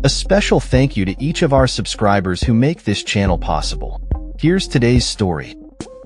A special thank you to each of our subscribers who make this channel possible. Here's today's story.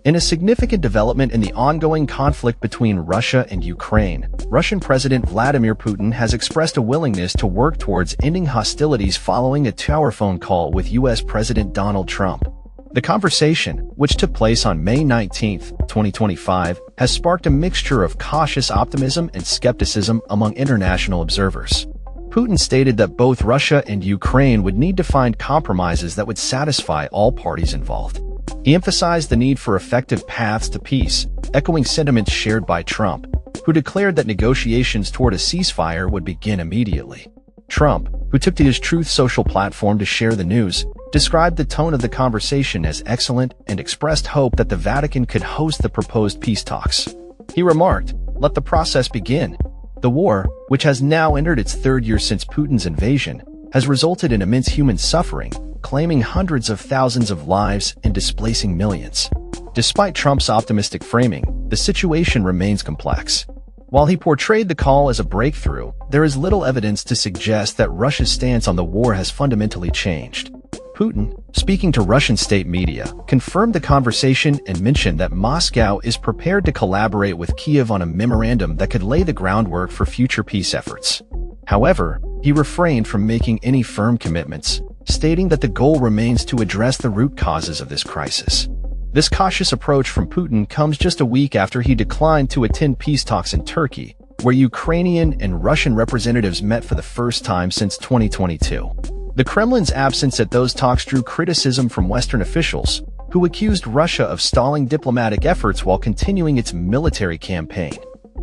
In a significant development in the ongoing conflict between Russia and Ukraine, Russian President Vladimir Putin has expressed a willingness to work towards ending hostilities following a two-hour phone call with U.S. President Donald Trump. The conversation, which took place on May 19, 2025, has sparked a mixture of cautious optimism and skepticism among international observers. Putin stated that both Russia and Ukraine would need to find compromises that would satisfy all parties involved. He emphasized the need for effective paths to peace, echoing sentiments shared by Trump, who declared that negotiations toward a ceasefire would begin immediately. Trump, who took to his Truth Social platform to share the news, described the tone of the conversation as excellent and expressed hope that the Vatican could host the proposed peace talks. He remarked, "Let the process begin." The war, which has now entered its third year since Putin's invasion, has resulted in immense human suffering, claiming hundreds of thousands of lives and displacing millions. Despite Trump's optimistic framing, the situation remains complex. While he portrayed the call as a breakthrough, there is little evidence to suggest that Russia's stance on the war has fundamentally changed. Putin, speaking to Russian state media, confirmed the conversation and mentioned that Moscow is prepared to collaborate with Kiev on a memorandum that could lay the groundwork for future peace efforts. However, he refrained from making any firm commitments, stating that the goal remains to address the root causes of this crisis. This cautious approach from Putin comes just a week after he declined to attend peace talks in Turkey, where Ukrainian and Russian representatives met for the first time since 2022. The Kremlin's absence at those talks drew criticism from Western officials, who accused Russia of stalling diplomatic efforts while continuing its military campaign.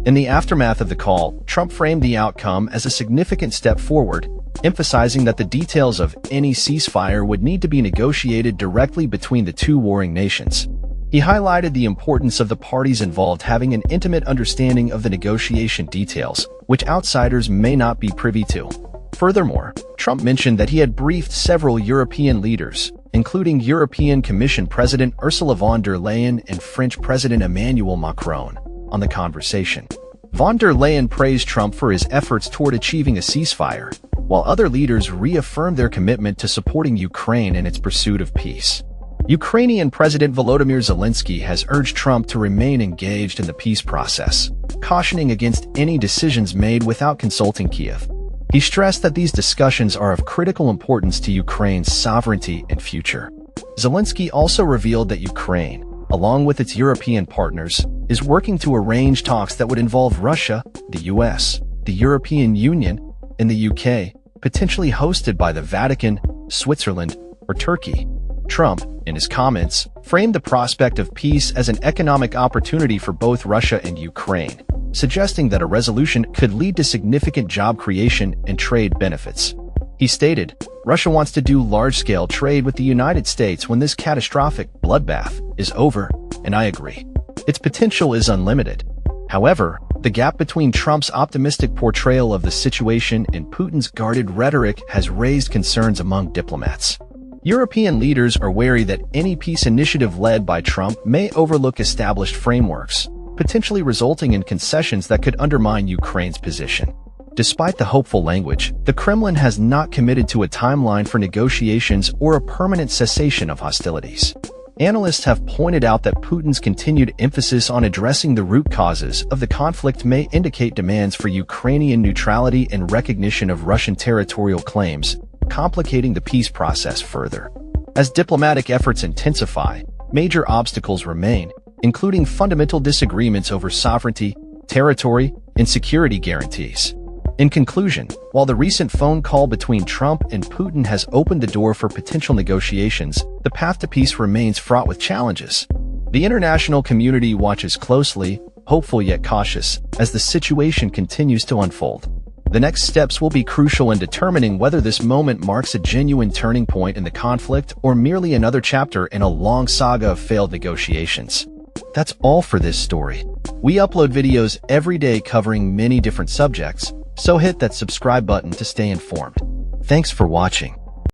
In the aftermath of the call, Trump framed the outcome as a significant step forward, emphasizing that the details of any ceasefire would need to be negotiated directly between the two warring nations. He highlighted the importance of the parties involved having an intimate understanding of the negotiation details, which outsiders may not be privy to. Furthermore, Trump mentioned that he had briefed several European leaders, including European Commission President Ursula von der Leyen and French President Emmanuel Macron, on the conversation. Von der Leyen praised Trump for his efforts toward achieving a ceasefire, while other leaders reaffirmed their commitment to supporting Ukraine in its pursuit of peace. Ukrainian President Volodymyr Zelensky has urged Trump to remain engaged in the peace process, cautioning against any decisions made without consulting Kiev. He stressed that these discussions are of critical importance to Ukraine's sovereignty and future. Zelensky also revealed that Ukraine, along with its European partners, is working to arrange talks that would involve Russia, the US, the European Union, and the UK, potentially hosted by the Vatican, Switzerland, or Turkey. Trump, in his comments, framed the prospect of peace as an economic opportunity for both Russia and Ukraine, suggesting that a resolution could lead to significant job creation and trade benefits. He stated, "Russia wants to do large-scale trade with the United States when this catastrophic bloodbath is over, and I agree. Its potential is unlimited." However, the gap between Trump's optimistic portrayal of the situation and Putin's guarded rhetoric has raised concerns among diplomats. European leaders are wary that any peace initiative led by Trump may overlook established frameworks, potentially resulting in concessions that could undermine Ukraine's position. Despite the hopeful language, the Kremlin has not committed to a timeline for negotiations or a permanent cessation of hostilities. Analysts have pointed out that Putin's continued emphasis on addressing the root causes of the conflict may indicate demands for Ukrainian neutrality and recognition of Russian territorial claims, complicating the peace process further. As diplomatic efforts intensify, major obstacles remain, including fundamental disagreements over sovereignty, territory, and security guarantees. In conclusion, while the recent phone call between Trump and Putin has opened the door for potential negotiations, the path to peace remains fraught with challenges. The international community watches closely, hopeful yet cautious, as the situation continues to unfold. The next steps will be crucial in determining whether this moment marks a genuine turning point in the conflict or merely another chapter in a long saga of failed negotiations. That's all for this story. We upload videos every day covering many different subjects, so hit that subscribe button to stay informed. Thanks for watching.